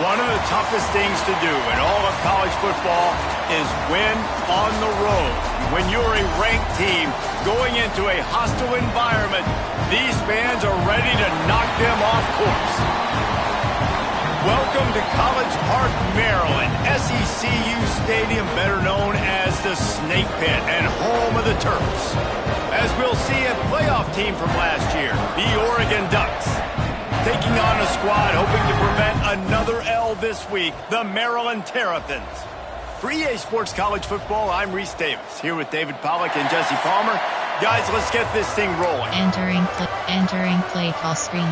One of the toughest things to do in all of college football is win on the road. When you're a ranked team going into a hostile environment, these fans are ready to knock them off course. Welcome to College Park, Maryland, SECU Stadium, better known as the Snake Pit and home of the Terps. As we'll see a playoff team from last year, the Oregon Ducks, taking on a squad hoping to prevent another L this week, the Maryland Terrapins. For EA Sports College Football, I'm Reese Davis, here with David Pollack and Jesse Palmer. Guys, let's get this thing rolling. Entering play call screen.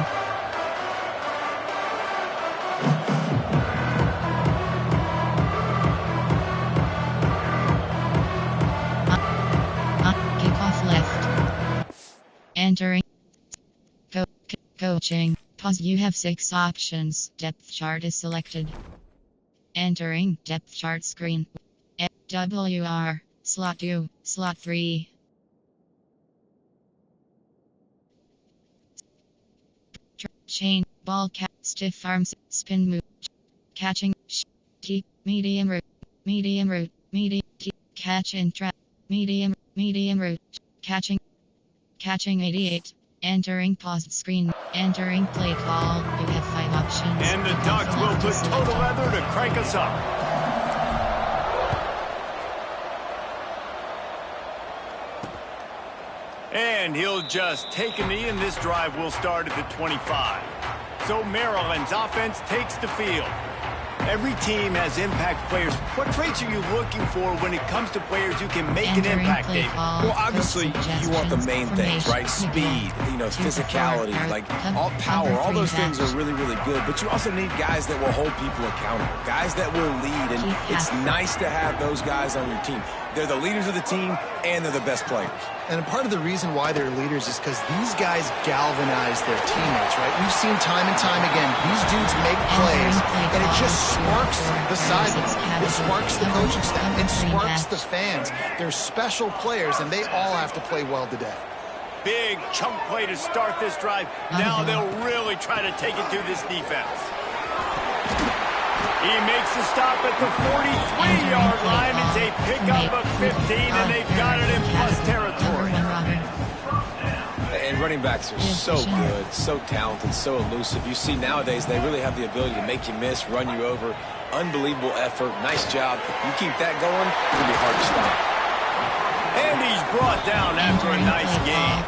Kickoff left. Entering. Coaching. Pause. You have 6 options. Depth chart is selected. Entering depth chart screen. WR. Slot 2. Slot 3. Chain. Ball cap. Stiff arms. Spin move. Catching. Deep. Medium route. Medium route. Medium. Catch and trap. Medium route. Catching. Catching 88. Entering paused screen. Entering play call. You have 5 options. And the Ducks will put total leather to crank us up. And he'll just take a knee, and this drive will start at the 25. So Maryland's offense takes the field. Every team has impact players. What traits are you looking for when it comes to players who can make an impact, David? Well, obviously, you want the main things, right? Speed, physicality, like all power, all those things are really, really good. But you also need guys that will hold people accountable, guys that will lead. And it's nice to have those guys on your team. They're the leaders of the team, and they're the best players. And a part of the reason why they're leaders is because these guys galvanize their teammates, right? We've seen time and time again, these dudes make plays, and it just sparks the sidelines. It sparks the coaching staff. It sparks the fans. They're special players, and they all have to play well today. Big chunk play to start this drive. Now they'll really try to take it to this defense. He makes the stop at the 43-yard line. It's a pickup of 15, and they've got it in plus territory. And running backs are so good, so talented, so elusive. You see nowadays they really have the ability to make you miss, run you over. Unbelievable effort. Nice job. You keep that going, it's going to be hard to stop. And he's brought down after a nice game.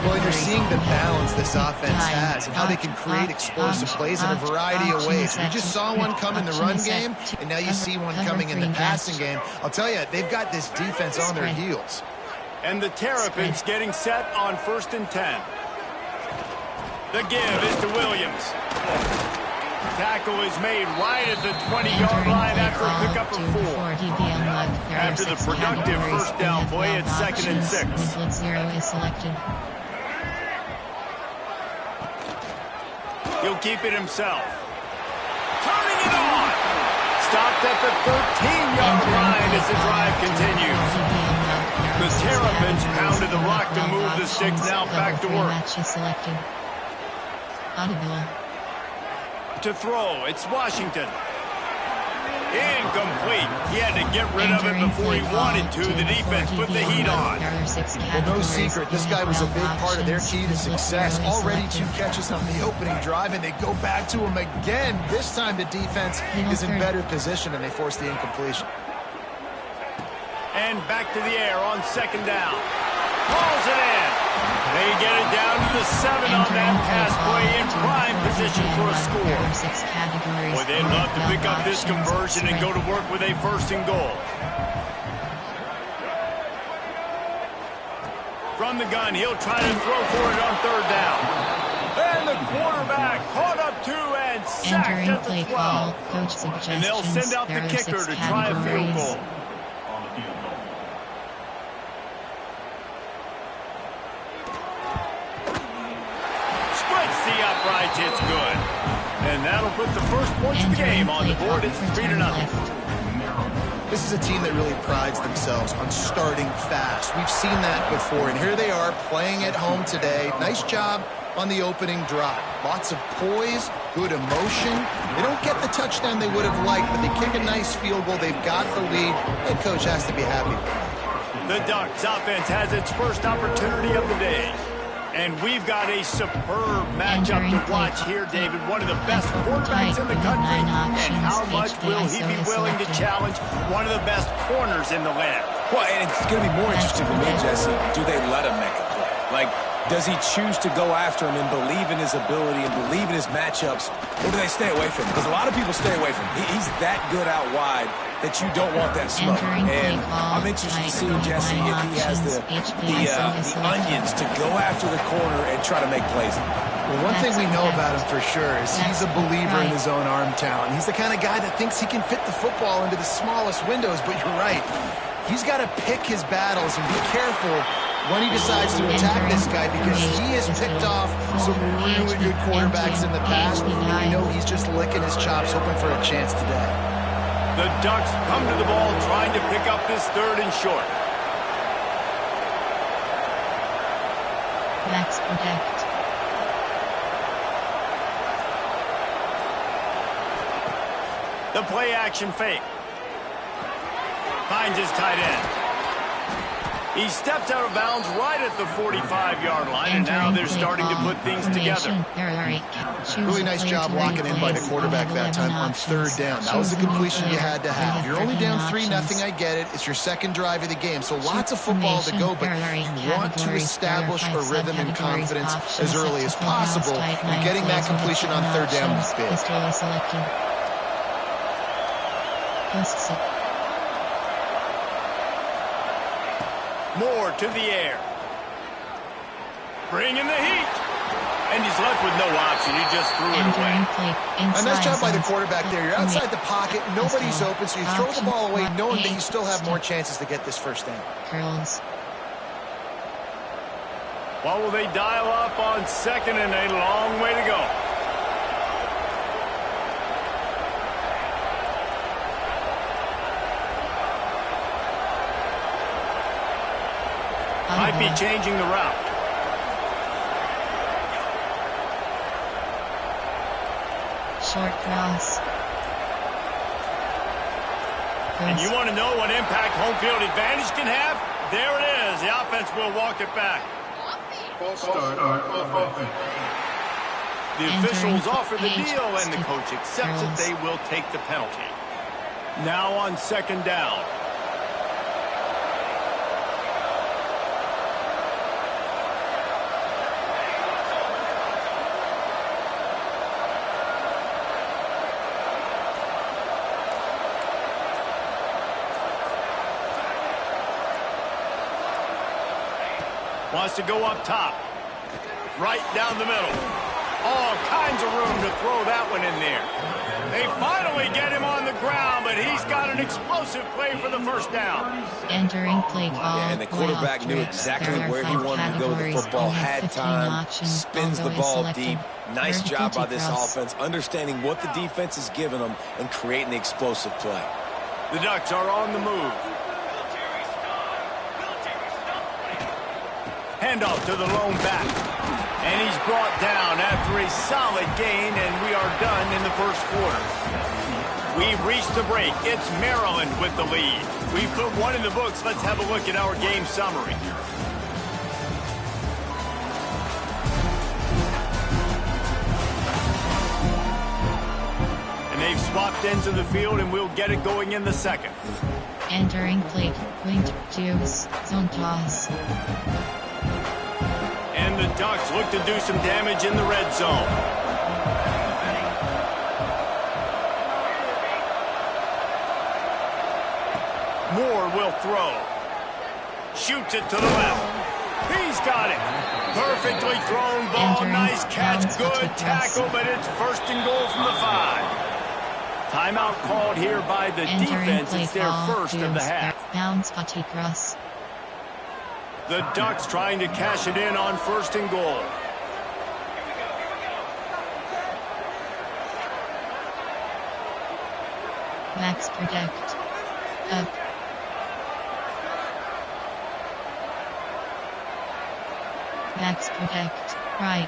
Well, you're seeing the balance this offense has and how they can create explosive plays in a variety of ways. We just saw one come in the run game, and now you see one coming in the passing game. I'll tell you, they've got this defense on their heels. And the Terrapins getting set on 1st and 10. The give is to Williams. Tackle is made right at the 20-yard line after a pickup of 4. After the productive first down play, it's 2nd and 6. 0 is selected. He'll keep it himself. Turning it on. Stopped at the 13-yard line as the drive continues. The Terrapins pounded the rock to move the sticks, now back to work. To throw, it's Washington. Incomplete. He had to get rid of it before he wanted to. The defense put the heat on. Well, no secret, this guy was a big part of their key to success. Already 2 catches on the opening drive, and they go back to him again. This time the defense is in better position, and they force the incompletion. And back to the air on 2nd down. Hauls it in. They get it down to the 7 on that pass play in prime position for a score. Boy, they'd love to pick up this conversion and go to work with a 1st and goal. From the gun, he'll try to throw for it on 3rd down. And the quarterback caught up 2 and sacked at the 12. And they'll send out the kicker to try a field goal. The uprights, it's good. And that'll put the first points of the game on the board. It's 3-0. This is a team that really prides themselves on starting fast. We've seen that before, and here they are playing at home today. Nice job on the opening drive. Lots of poise, good emotion. They don't get the touchdown they would have liked, but they kick a nice field goal. They've got the lead. Head coach has to be happy with that. The Ducks offense has its first opportunity of the day. And we've got a superb matchup to watch here, David. One of the best quarterbacks in the country. And how much will he be willing to challenge one of the best corners in the land? Well, and it's going to be more interesting to me, Jesse. Do they let him make a play? Like, does he choose to go after him and believe in his ability and believe in his matchups? Or do they stay away from him? Because a lot of people stay away from him. He's that good out wide that you don't want that smoke. And I'm interested to see, Jesse, if he has the onions to go after the corner and try to make plays. Well, one thing we know about him for sure is he's a believer in his own arm talent. He's the kind of guy that thinks he can fit the football into the smallest windows, but you're right. He's got to pick his battles and be careful when he decides to attack this guy, because he has picked off some really good quarterbacks in the past, and we know he's just licking his chops, hoping for a chance today. The Ducks come to the ball trying to pick up this 3rd and short. Max protect. The play action fake. Finds his tight end. He steps out of bounds right at the 45-yard line, and now they're starting to put things together. Really nice job locking in by the quarterback that time on 3rd down. That was the completion you had to have. You're only down 3-0, I get it. It's your 2nd drive of the game, so lots of football to go, but you want to establish a rhythm and confidence as early as possible, and getting that completion on 3rd down was big. Moore to the air. Bringing the heat. And he's left with no option. He just threw it away. A nice job by the quarterback there. You're outside the pocket. Nobody's open, so you throw the ball away knowing that you still have more chances to get this 1st down. Curls. What will they dial up on 2nd and a long way to go? Might be changing the route. Short cross. And you want to know what impact home field advantage can have? There it is. The offense will walk it back. The officials offer the deal, and the coach accepts it. They will take the penalty. Now on 2nd down. Wants to go up top. Right down the middle. All kinds of room to throw that one in there. They finally get him on the ground, but he's got an explosive play for the 1st down. Entering play call. Yeah, and the quarterback knew exactly where he wanted to go with the football. Had time, spins the ball deep. Nice job by this offense, understanding what the defense is giving them and creating the explosive play. The Ducks are on the move. Handoff to the lone back. And he's brought down after a solid gain, and we are done in the 1st quarter. We've reached the break. It's Maryland with the lead. We've put one in the books. Let's have a look at our game summary. And they've swapped ends of the field, and we'll get it going in the 2nd. Entering play. Wing juice. Zone toss. And the Ducks look to do some damage in the red zone. Moore will throw. Shoots it to the left. He's got it. Perfectly thrown ball. Nice catch. Good tackle, but it's 1st and goal from the 5. Timeout called here by the defense. It's their 1st of the half. Bounce Putty cross. The Ducks trying to cash it in on 1st and goal. Max protect. Up. Max protect. Right.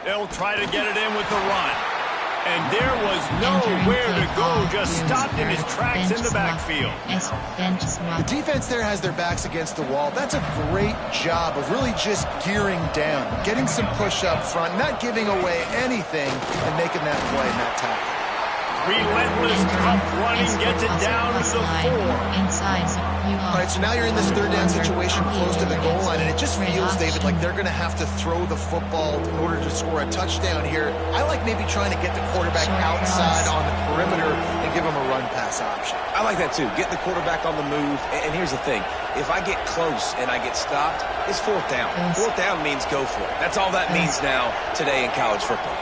They'll try to get it in with the run. And there was nowhere to go, just stopped in his tracks in the backfield. The defense there has their backs against the wall. That's a great job of really just gearing down, getting some push up front, not giving away anything, and making that play and that tackle. Relentless, tough running gets it down to the 4. All right, so now you're in this third down situation close to the goal line, and it just feels, David, like they're going to have to throw the football in order to score a touchdown here. I like maybe trying to get the quarterback outside on the perimeter and give him a run-pass option. I like that, too. Get the quarterback on the move. And here's the thing. If I get close and I get stopped, it's fourth down. Fourth down means go for it. That's all that means now today in college football.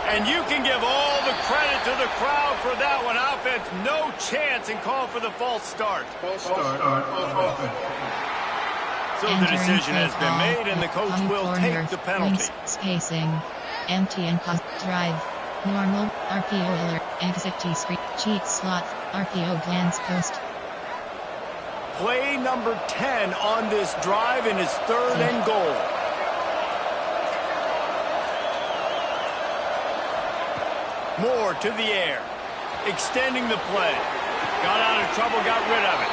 And you can give all the credit to the crowd for that one. Offense, no chance, and call for the false start. So the decision has been made, and the coach will take the penalty. Spacing, empty and pass, drive, normal, RPO alert, exit T-screen, cheat slot, RPO glance post. Play number 10 on this drive in his third and goal. Moore to the air, extending the play. Got out of trouble, got rid of it.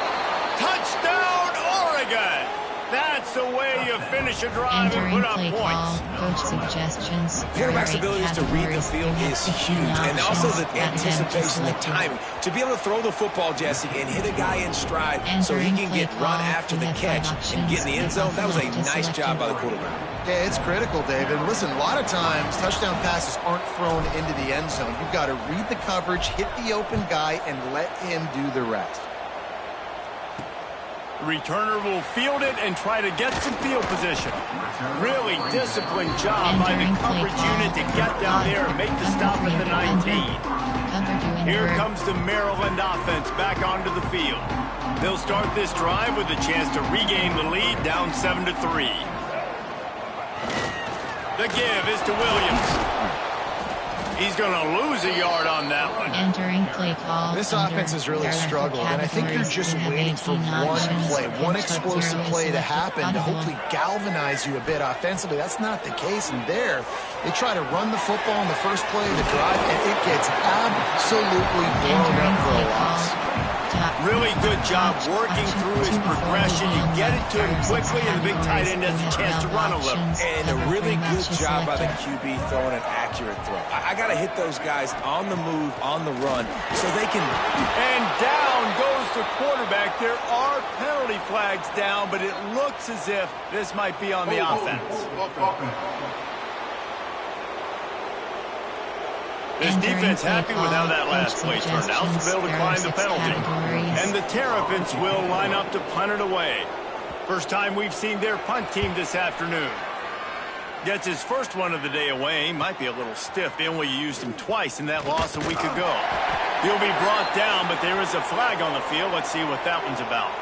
Touchdown, Oregon! That's the way you finish a drive and put up points. Coach suggestions. Quarterback's abilities to read the field is huge, and also the anticipation, the timing. To be able to throw the football, Jesse, and hit a guy in stride so he can get run after the catch and get in the end zone, that was a nice job by the quarterback. Yeah, it's critical, David. Listen, a lot of times touchdown passes aren't thrown into the end zone. You've got to read the coverage, hit the open guy, and let him do the rest. Returner will field it and try to get some field position. Really disciplined job by the coverage unit to get down there and make the stop at the 19. Here comes the Maryland offense back onto the field. They'll start this drive with a chance to regain the lead down 7-3. The give is to Williams. He's going to lose a yard on that one. Entering play call. This offense has really struggled, and I think you're just waiting for one play, one explosive play to happen to hopefully galvanize you a bit offensively. That's not the case, and there they try to run the football in the first play of the drive, and it gets absolutely blown up for a loss. Really good job working through his progression. You get it to him quickly, and the big tight end has a chance to run a little. And a really good job by the QB throwing an accurate throw. I got to hit those guys on the move, on the run, so they can... And down goes the quarterback. There are penalty flags down, but it looks as if this might be on the offense. This defense happy with how that last play turned out, so they'll decline the penalty. And the Terrapins will line up to punt it away. First time we've seen their punt team this afternoon. Gets his first one of the day away. Might be a little stiff. They only used him twice in that loss a week ago. He'll be brought down, but there is a flag on the field. Let's see what that one's about.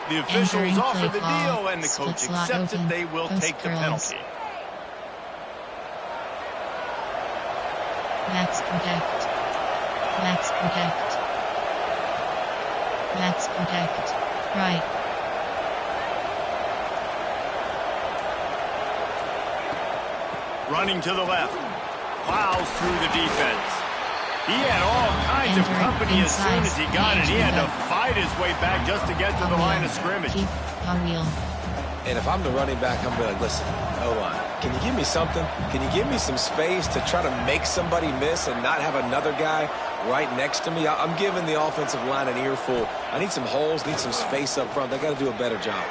The officials offer the deal, and the coach accepts it. They will take the penalty. Max protect. Max protect. Max protect. Right. Running to the left. Plows through the defense. He had all kinds of company as soon as he got it. He had to fight his way back just to get to the line of scrimmage. And if I'm the running back, I'm going to be like, listen, O-line, can you give me something? Can you give me some space to try to make somebody miss and not have another guy right next to me? I'm giving the offensive line an earful. I need some holes, need some space up front. They got to do a better job.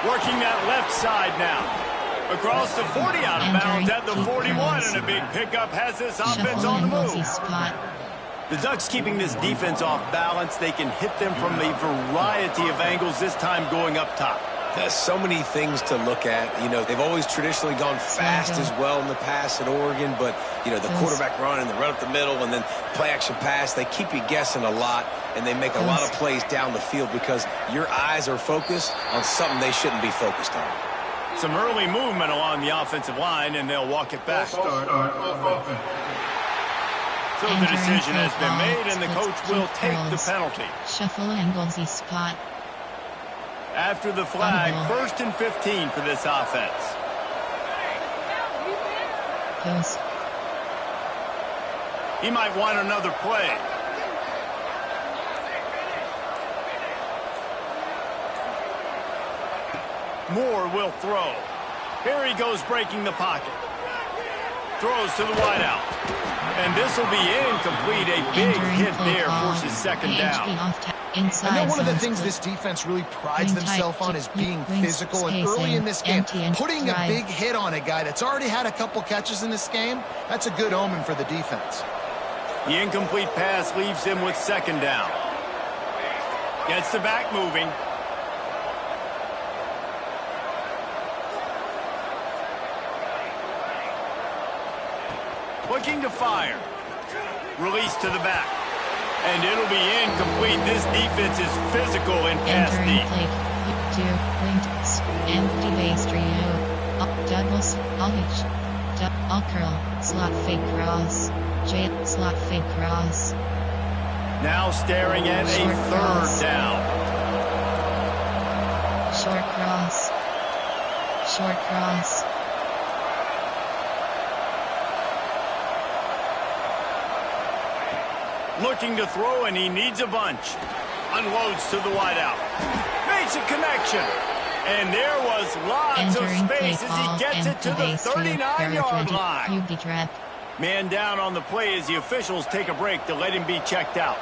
Working that left side now. Across the 40 out of bounds at the 41, and a big pickup has this offense on the move. The Ducks keeping this defense off balance. They can hit them from a variety of angles, this time going up top. There's so many things to look at. You know, they've always traditionally gone fast as well in the past at Oregon, but, you know, the quarterback run and the run up the middle and then play action pass, they keep you guessing a lot, and they make a lot of plays down the field because your eyes are focused on something they shouldn't be focused on. Some early movement along the offensive line, and they'll walk it back. So the decision has been made, and the coach will take the penalty. Shuffle and goalsy spot. After the flag, 1st and 15 for this offense. Post. He might want another play. Moore will throw. Here he goes, breaking the pocket. Throws to the wideout. And this will be incomplete. A big hit there forces second down. I know one of the things this defense really prides themselves on is being physical, and early in this game, putting a big hit on a guy that's already had a couple catches in this game, that's a good omen for the defense. The incomplete pass leaves him with second down. Gets the back moving. Looking to fire. Release to the back. And it'll be incomplete. This defense is physical in pass deep. Empty base trio. Doubles. All curl. Slot fake cross. J. Slot fake cross. Now staring at a third down. Short cross. Short cross. Looking to throw, and he needs a bunch. Unloads to the wideout. Makes a connection. And there was lots of space as he gets it to the 39-yard line. Man down on the play as the officials take a break to let him be checked out.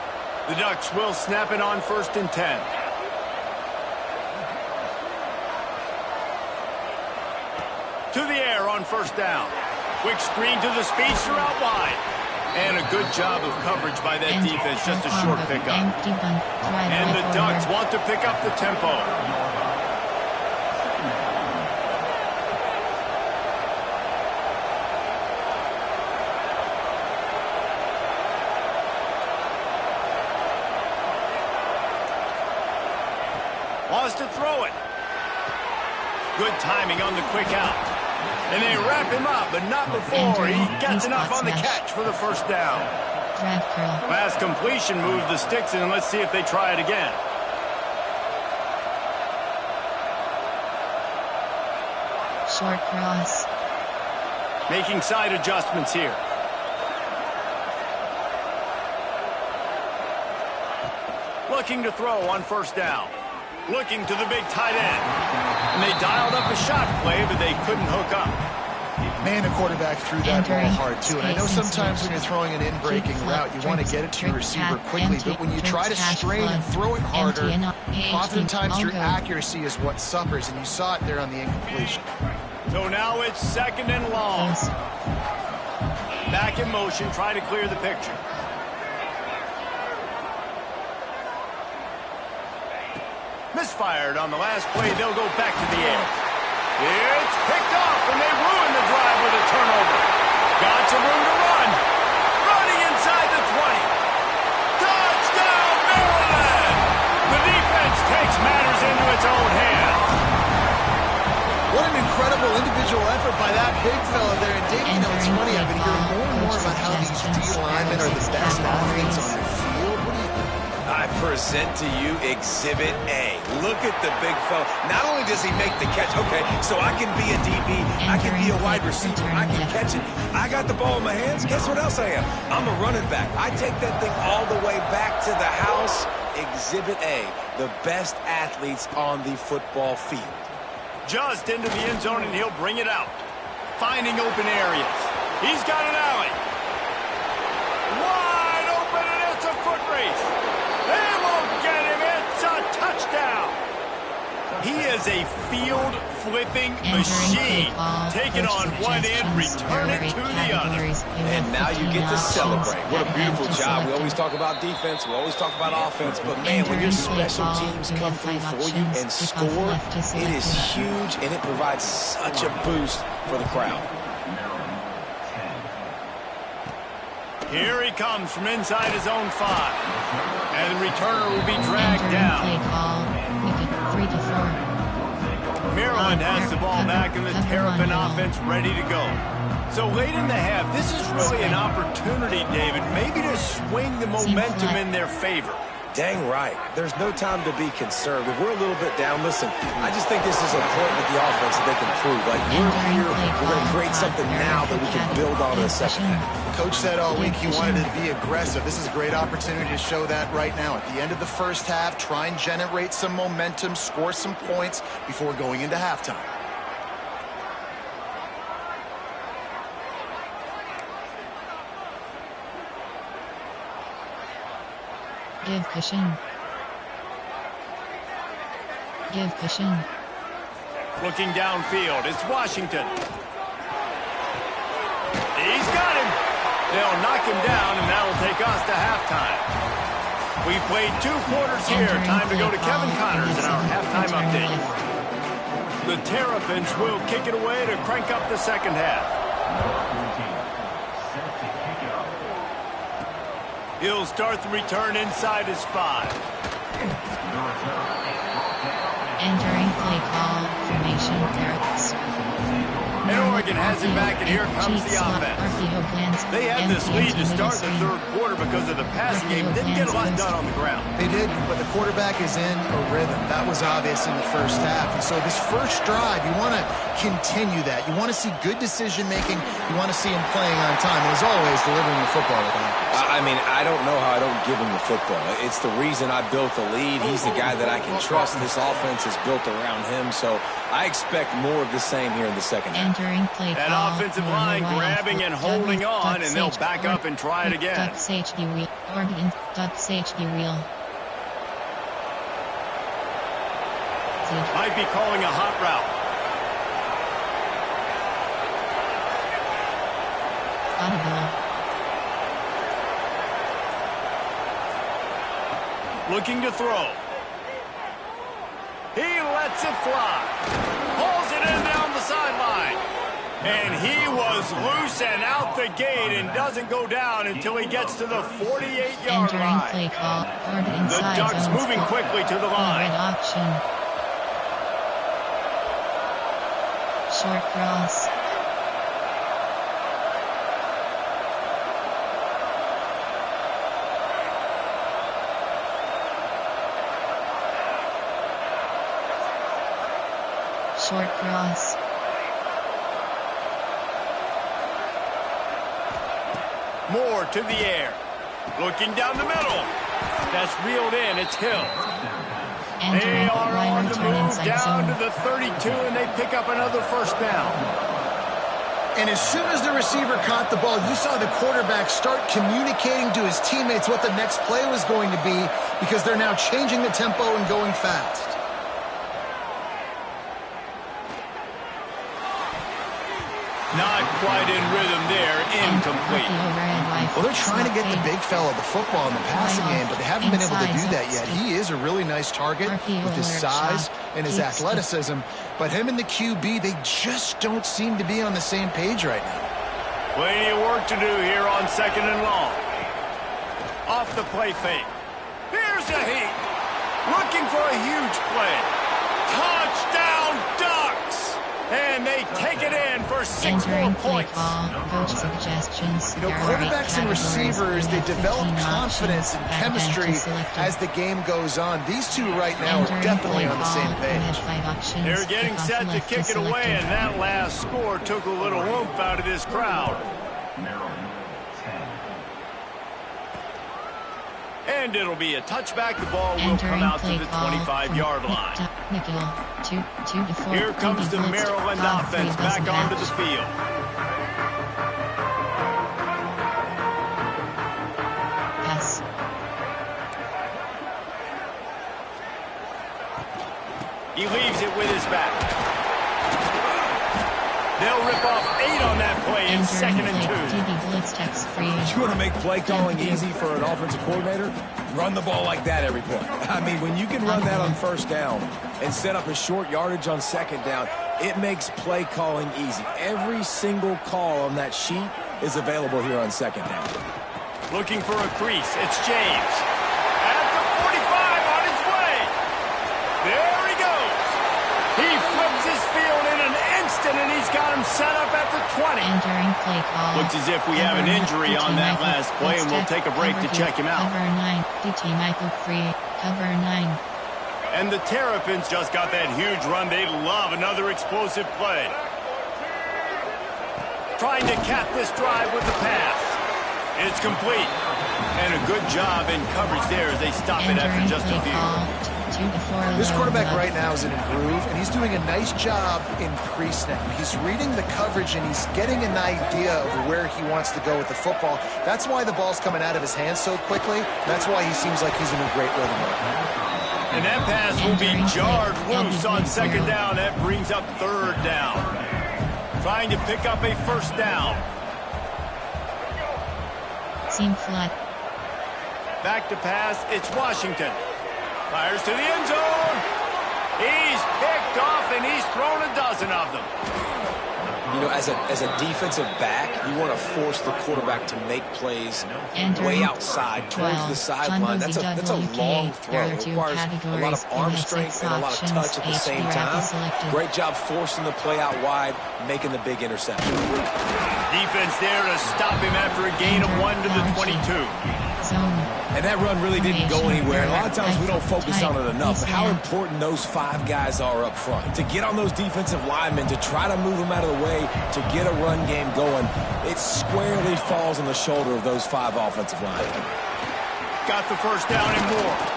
The Ducks will snap it on 1st and 10. To the air on 1st down. Quick screen to the speedster out wide. And a good job of coverage by that defense, just a short pickup. And the Ducks want to pick up the tempo. Wants to throw it. Good timing on the quick out. And they wrap him up, but not before he gets enough on the catch for the first down. Last completion moved the sticks in, and let's see if they try it again. Short cross. Making side adjustments here. Looking to throw on 1st down. Looking to the big tight end. And they dialed up a shot play, but they couldn't hook up. Man, the quarterback threw that ball hard, too. And I know sometimes when you're throwing an in-breaking route, you want to get it to your receiver quickly. But when you try to strain and throw it harder, oftentimes your accuracy is what suffers. And you saw it there on the incompletion. So now it's 2nd and long. Back in motion, try to clear the picture. Misfired on the last play. They'll go back to the air. It's picked off, and they ruin the drive with a turnover. Got some room to run. Running inside the 20. Touchdown, Maryland! The defense takes matters into its own hands. What an incredible individual effort by that big fella there. And Dave, you know, it's funny, I've been hearing more and more about how these D-linemen are the best athletes on the field. What do you think? I present to you Exhibit A. Look at the big fella. Not only does he make the catch, okay, so I can be a DB, I can be a wide receiver, I can catch it. I got the ball in my hands. Guess what else I am? I'm a running back. I take that thing all the way back to the house. Exhibit A, the best athletes on the football field. Just into the end zone, and he'll bring it out. Finding open areas. He's got an alley. Wide open, and it's a foot race. They won't get him. It's a touchdown. He is a field-flipping machine. Take it on one end, return it to the other. And now you get to celebrate. What a beautiful job. We always talk about defense. We always talk about offense. But, man, when your special teams come through for you and score, it is huge, and it provides such a boost for the crowd. Here he comes from inside his own 5. And the returner will be dragged down. Maryland has the ball back, and the Terrapin offense ready to go. So late in the half, this is really an opportunity, David, maybe to swing the momentum in their favor. Dang right. There's no time to be concerned. If we're a little bit down, listen, I just think this is important with the offense that they can prove. Like, we're here, we're going to create something now that we can build on in the second half. Coach said all week he wanted to be aggressive. This is a great opportunity to show that right now. At the end of the first half, try and generate some momentum, score some points before going into halftime. Give cushion. Give cushion. Looking downfield, it's Washington. He's got him. They'll knock him down, and that'll take us to halftime. We've played 2 quarters here. Time to go to Kevin Connors in our halftime update. The Terrapins will kick it away to crank up the second half. He'll start the return inside his 5. Entering play call, formation, Terrapins. And Oregon has it back, and here comes the offense. They had this lead to start the third quarter because of the passing game. Didn't get a lot done on the ground. They did, but the quarterback is in a rhythm. That was obvious in the first half. And so this first drive, you want to continue that. You want to see good decision-making. You want to see him playing on time. And as always, delivering the football with confidence. I mean, I don't know how I don't give him the football. It's the reason I built the lead. He's the guy that I can trust. This offense is built around him, so I expect more of the same here in the second half. Entering play that call, offensive line grabbing and holding on, and they'll back up and try it again. Oregon, safety wheel. Might be calling a hot route. Audible. Looking to throw. He lets it fly. Pulls it in down the sideline. And he was loose and out the gate and doesn't go down until he gets to the 48-yard line. Play call. The Ducks moving quickly to the line. Option. Short cross. Short cross. More to the air. Looking down the middle. That's reeled in. It's Hill. They are on the move down to the 32, and they pick up another first down. And as soon as the receiver caught the ball, you saw the quarterback start communicating to his teammates what the next play was going to be because they're now changing the tempo and going fast. Not quite in rhythm there. Incomplete. Well, they're trying to get the big fella the football in the passing game, but they haven't been able to do that yet. He is a really nice target with his size and his athleticism, but him and the QB, they just don't seem to be on the same page right now. Plenty of work to do here on 2nd and long. Off the play fake. Here's a heat. Looking for a huge play. Touchdown, Ducks! And they take it in for 6 more points. Coach suggestions. You know, quarterbacks and receivers, they develop confidence and chemistry as the game goes on. These two right now are definitely on the same page. They're getting set to kick it away, and that last score took a little oomph out of this crowd. And it'll be a touchback. The ball will come out to the 25-yard line. Here comes the Maryland offense back onto the field. Pass. He leaves it with his back. They'll rip off 8 on that play in 2nd and 2. You want to make play calling easy for an offensive coordinator? Run the ball like that every play. I mean, when you can run that on first down and set up a short yardage on 2nd down, it makes play calling easy. Every single call on that sheet is available here on 2nd down. Looking for a crease. It's James. At the 45 on his way. There he goes. He flips his field in an instant Jackson, and he's got him set up at the 20. Entering play call. Looks as if we have an injury on that last play, and we'll take a break to check him out. Cover 9, DT Michael Free, cover 9. And the Terrapins just got that huge run. They love another explosive play. Trying to cap this drive with the pass. It's complete. And a good job in coverage there as they stop it after just a few. This quarterback right now is in a groove, and he's doing a nice job in pre-snap. He's reading the coverage, and he's getting an idea of where he wants to go with the football. That's why the ball's coming out of his hands so quickly. That's why he seems like he's in a great rhythm right now. And that pass will be jarred loose on second down. That brings up third down. Trying to pick up a first down. Seam flat. Back to pass. It's Washington. Fires to the end zone. He's picked off, and he's thrown a dozen of them. You know, as a defensive back, you want to force the quarterback to make plays way outside towards the sideline. That's a long throw. It requires a lot of arm strength and a lot of touch at the same time. Great job forcing the play out wide, making the big interception. Defense there to stop him after a gain of 1 to the 22. And that run really didn't go anywhere. A lot of times we don't focus on it enough. How important those 5 guys are up front. To get on those defensive linemen, to try to move them out of the way, to get a run game going, it squarely falls on the shoulder of those 5 offensive linemen. Got the first down and more.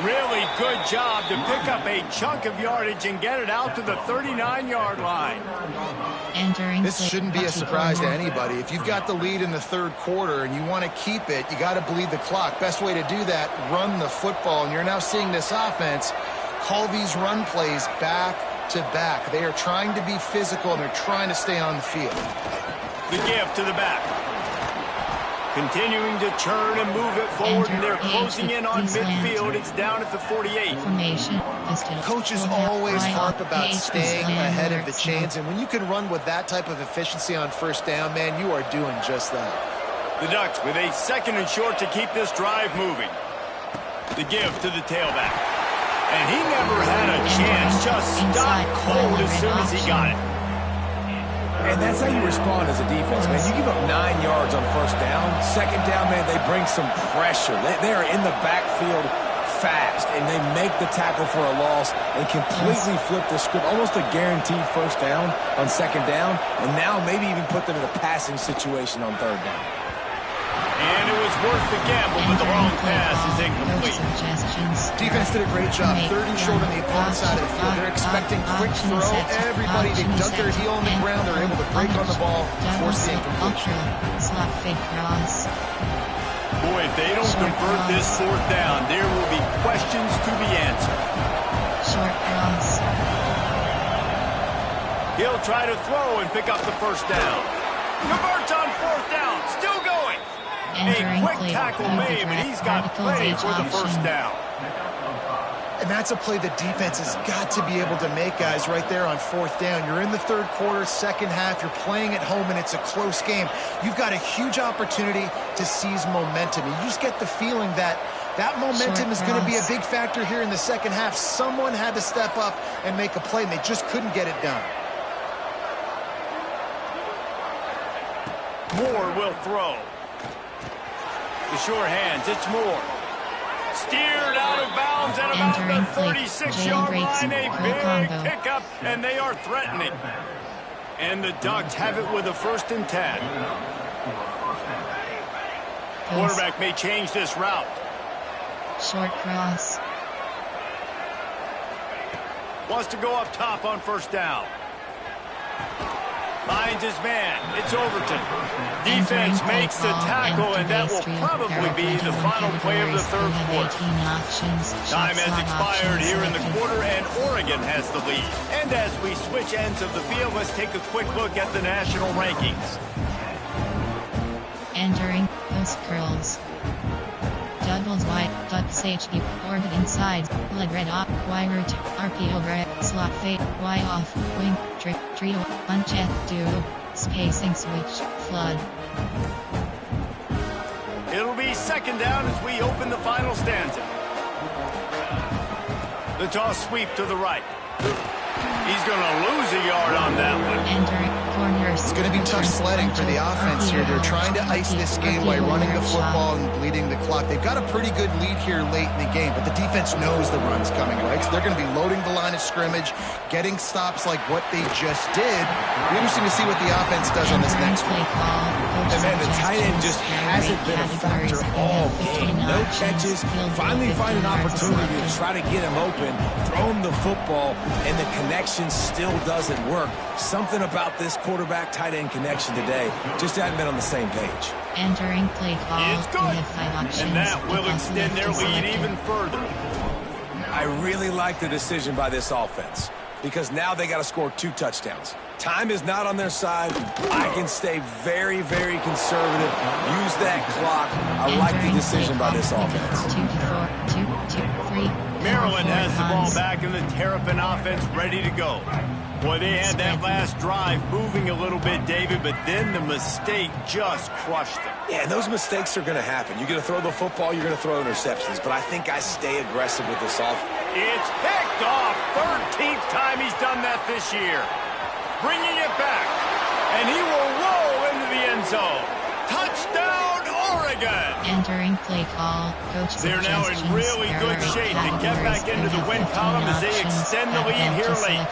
Really good job to pick up a chunk of yardage and get it out to the 39-yard line. This shouldn't be a surprise to anybody. If you've got the lead in the third quarter and you want to keep it, you got to bleed the clock. Best way to do that, run the football. And you're now seeing this offense call these run plays back to back. They are trying to be physical, and they're trying to stay on the field. The give to the back. Continuing to turn and move it forward, and they're closing in on midfield. It's down at the 48. Coaches always harp about staying ahead of the chains, and when you can run with that type of efficiency on first down, man, you are doing just that. The Ducks with a second and short to keep this drive moving. The give to the tailback. And he never had a chance, just stopped cold as soon as he got it. And that's how you respond as a defense, man. You give up 9 yards on first down. Second down, man, they bring some pressure. They are in the backfield fast, and they make the tackle for a loss and completely flip the script. Almost a guaranteed first down on second down, and now maybe even put them in a passing situation on third down. And it was worth the gamble, but the long pass is incomplete. Defense did a great job. 30 short on the opponent's side of the field. They're expecting quick throw. Everybody, they dug their heel on the ground. They're able to break on the ball, force the incompletion. Boy, if they don't convert this fourth down, there will be questions to be answered. Short cross. He'll try to throw and pick up the first down. Converts on fourth down. Still going. A quick tackle made, but he's got plenty for the first down. And that's a play the defense has got to be able to make, guys, right there on fourth down. You're in the third quarter, second half. You're playing at home, and it's a close game. You've got a huge opportunity to seize momentum. You just get the feeling that that momentum is going to be a big factor here in the second half. Someone had to step up and make a play, and they just couldn't get it done. Moore will throw. The sure hands, it's Moore. Steered out of bounds at about the 36-yard line. A big pickup, and they are threatening. And the Ducks have it with a 1st and 10. Quarterback may change this route. Short cross. Wants to go up top on first down. Finds his man. It's Overton. Defense makes the tackle, and that will probably be the final play of the third quarter. Time has expired here in the quarter, and Oregon has the lead. And as we switch ends of the field, let's take a quick look at the national rankings. Entering post curls. Doubles wide, Ducks HB, orbit inside, leg red up, Y root, RPO right, slot fade, Y off, wing, trick, trio, uncheck, duo, spacing switch, flood. It'll be second down as we open the final stanza. The toss sweep to the right. He's going to lose a yard on that one. It's going to be tough sledding for the offense here. They're trying to ice this game by running the football and bleeding the clock. They've got a pretty good lead here late in the game, but the defense knows the run's coming, right? So they're going to be loading the line of scrimmage, getting stops like what they just did. It'll be interesting to see what the offense does on this next one. And man, the tight end just hasn't been a factor all game. No catches. Finally find an opportunity to try to get him open, throw him the football, and the connection still doesn't work. Something about this quarterback-tight end connection today just hadn't been on the same page. Entering play call. It's good. And that will extend their lead even further. I really like the decision by this offense because now they got to score 2 touchdowns. Time is not on their side. I can stay very, very conservative. Use that clock. I like the decision by this offense. Maryland has the ball back in the Terrapin offense ready to go. Boy, they had that last drive moving a little bit, David, but then the mistake just crushed them. Yeah, those mistakes are going to happen. You're going to throw the football, you're going to throw interceptions, but I think I stay aggressive with this offense. It's picked off. 13th time he's done that this year. Bringing it back, and he will roll into the end zone. Touchdown, Oregon! Entering play call. Coach They're now in really good shape to get back into the win column as they extend the lead here late.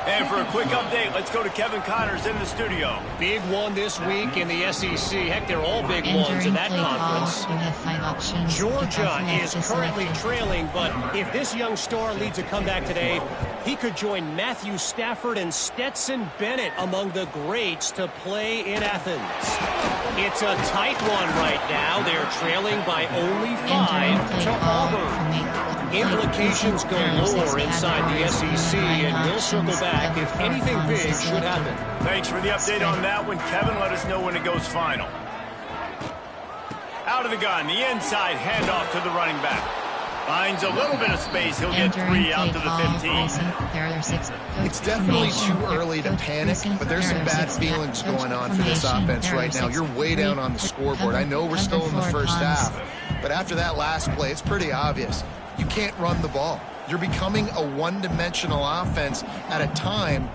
And for a quick update, let's go to Kevin Connors in the studio. Big one this week in the SEC. Heck, they're all big ones in that conference. Georgia is currently trailing, but if this young star leads a comeback today, he could join Matthew Stafford and Stetson Bennett among the greats to play in Athens. It's a tight one right now. They're trailing by only 5 to Auburn. Implications galore inside the SEC, and we'll circle back if anything big should happen. Thanks for the update on that one, Kevin. Let us know when it goes final. Out of the gun, the inside handoff to the running back. Finds a little bit of space. He'll get 3 out to the 15. It's definitely too early to panic, but there's some bad feelings going on for this offense right now. You're way down on the scoreboard. I know we're still in the first half, but after that last play, it's pretty obvious. You can't run the ball. You're becoming a one-dimensional offense at a time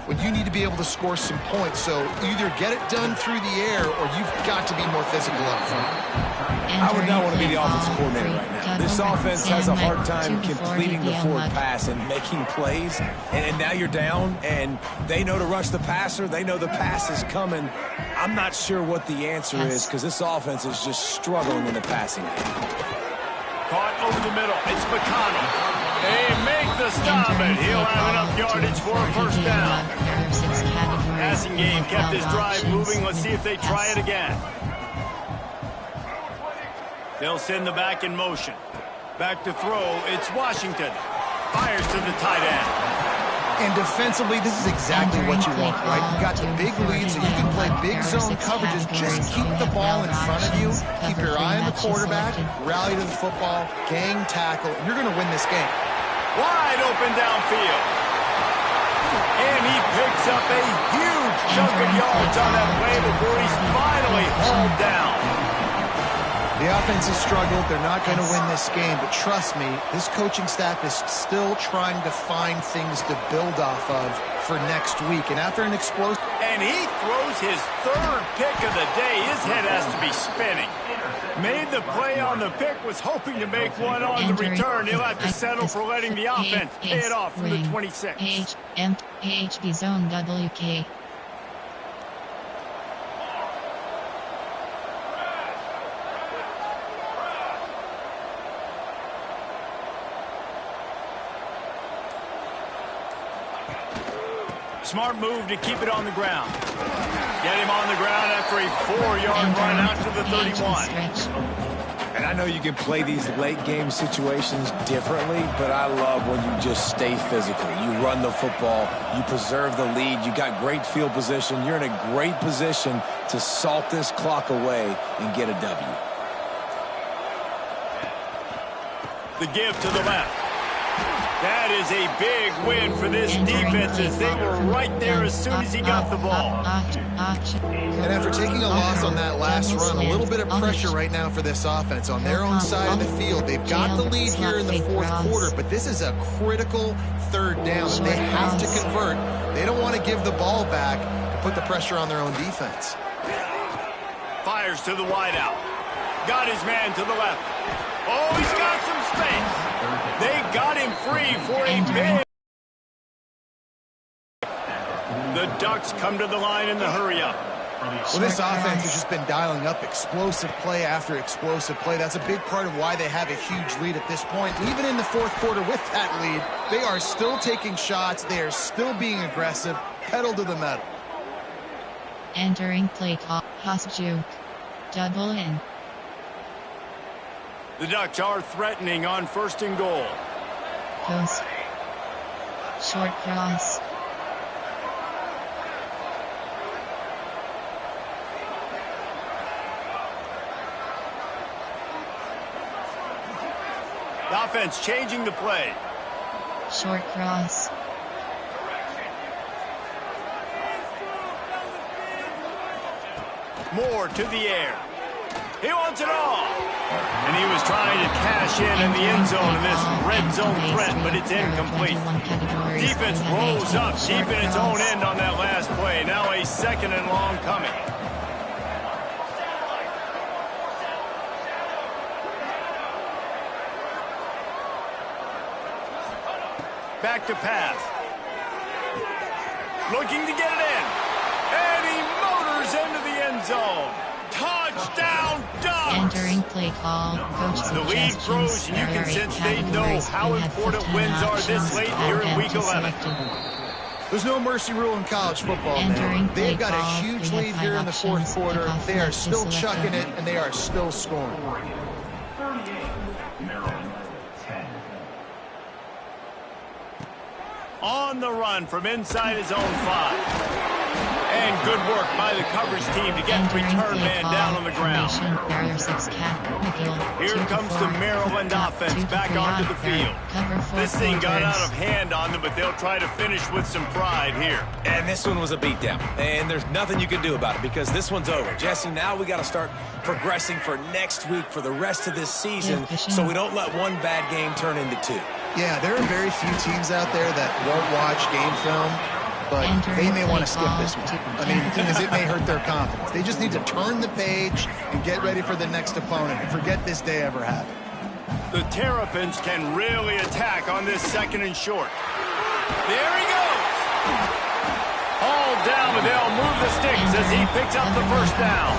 when you need to be able to score some points. So either get it done through the air or you've got to be more physical up front. I would not want to be the offensive coordinator right now. This offense has a hard time completing the forward pass and making plays. And now you're down, and they know to rush the passer. They know the pass is coming. I'm not sure what the answer is because this offense is just struggling in the passing game. Caught over the middle. It's McConnell. They make the stop, and he'll have enough yardage for a first down. Passing game kept his drive moving. Let's see if they try it again. They'll send the back in motion. Back to throw. It's Washington. Fires to the tight end. And defensively, this is exactly what you want, right? You got the big lead, so you can play big zone coverages. Just keep the ball in front of you. Keep your eye on the quarterback. Rally to the football. Gang tackle. You're going to win this game. Wide open downfield. And he picks up a huge chunk of yards on that play before he's finally hauled down. The offense has struggled. They're not going to win this game, but trust me, this coaching staff is still trying to find things to build off of for next week. And after an explosive... And he throws his 3rd pick of the day. His head has to be spinning. Made the play on the pick, was hoping to make one on the return. He'll have to settle for letting the offense pay it off from the 26. HB Zone WK. Smart move to keep it on the ground. Get him on the ground after a 4-yard run out to the 31. And I know you can play these late game situations differently, but I love when you just stay physical. You run the football, you preserve the lead, you got great field position. You're in a great position to salt this clock away and get a W. The give to the left. That is a big win for this defense as they were right there as soon as he got the ball. And after taking a loss on that last run, a little bit of pressure right now for this offense on their own side of the field. They've got the lead here in the fourth quarter, but this is a critical third down. And they have to convert. They don't want to give the ball back to put the pressure on their own defense. Fires to the wideout. Got his man to the left. Oh, he's got some space. They got him free for a big. The Ducks come to the line in the hurry-up. Well, this offense has just been dialing up explosive play after explosive play. That's a big part of why they have a huge lead at this point. Even in the fourth quarter with that lead, they are still taking shots. They are still being aggressive. Pedal to the metal. Entering play call. Hosjuk. Double in. The Ducks are threatening on 1st and goal. Post. Short cross. The offense changing the play. Short cross. Moore to the air. He wants it all. And he was trying to cash in the end zone in this red zone threat, but it's incomplete. Defense rolls up deep in its own end on that last play. Now a 2nd and long coming. Back to pass. Looking to get it in. And he motors into the end zone. Touchdown, Ducks! Entering play call. Coach The lead grows, and you can sense they know how important wins are this late here in Week 11. There's no mercy rule in college football, man. They've got a huge lead here in the fourth quarter. They are still chucking it, and they are still scoring. On the run from inside his own 5. And good work by the coverage team to get the return man down on the ground. Here comes the Maryland offense back onto the field. This thing got out of hand on them, but they'll try to finish with some pride here. And this one was a beatdown. And there's nothing you can do about it because this one's over. Jesse, now we got to start progressing for next week for the rest of this season so we don't let one bad game turn into 2. Yeah, there are very few teams out there that won't watch game film, but they may want to skip this one. I mean, the thing is, it may hurt their confidence. They just need to turn the page and get ready for the next opponent and forget this day ever happened. The Terrapins can really attack on this 2nd and short. There he goes. All down, but they'll move the sticks as he picks up the 1st down.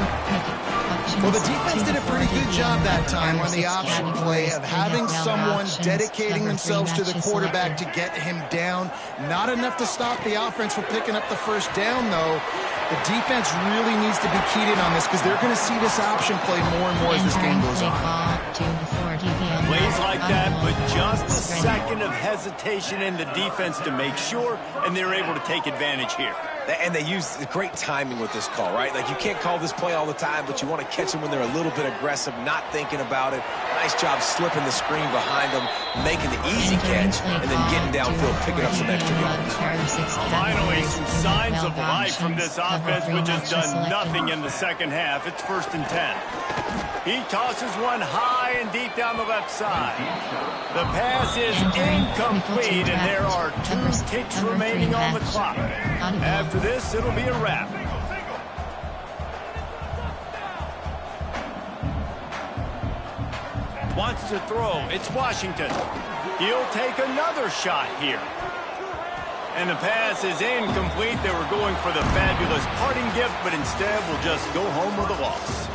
Well, the defense did a pretty good job that time on the option play of having someone dedicating themselves to the quarterback to get him down. Not enough to stop the offense from picking up the 1st down, though. The defense really needs to be keyed in on this because they're going to see this option play more and more as this game goes on. Plays like that, but just a second of hesitation in the defense to make sure, and they're able to take advantage here. And they use great timing with this call, right? Like, you can't call this play all the time, but you want to catch them when they're a little bit aggressive, not thinking about it. Nice job slipping the screen behind them, making the easy catch, and then getting downfield, picking up some extra yards. Finally, some signs of life from this offense, which has done nothing in the 2nd half. It's 1st and 10. He tosses one high and deep down the left side. The pass is incomplete, and there are 2 ticks remaining on the clock. After this, it'll be a wrap. Wants to throw. It's Washington. He'll take another shot here. And the pass is incomplete. They were going for the fabulous parting gift, but instead will just go home with a loss.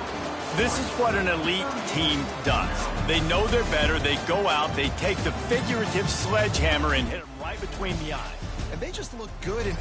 This is what an elite team does. They know they're better. They go out. They take the figurative sledgehammer and hit them right between the eyes. And they just look good in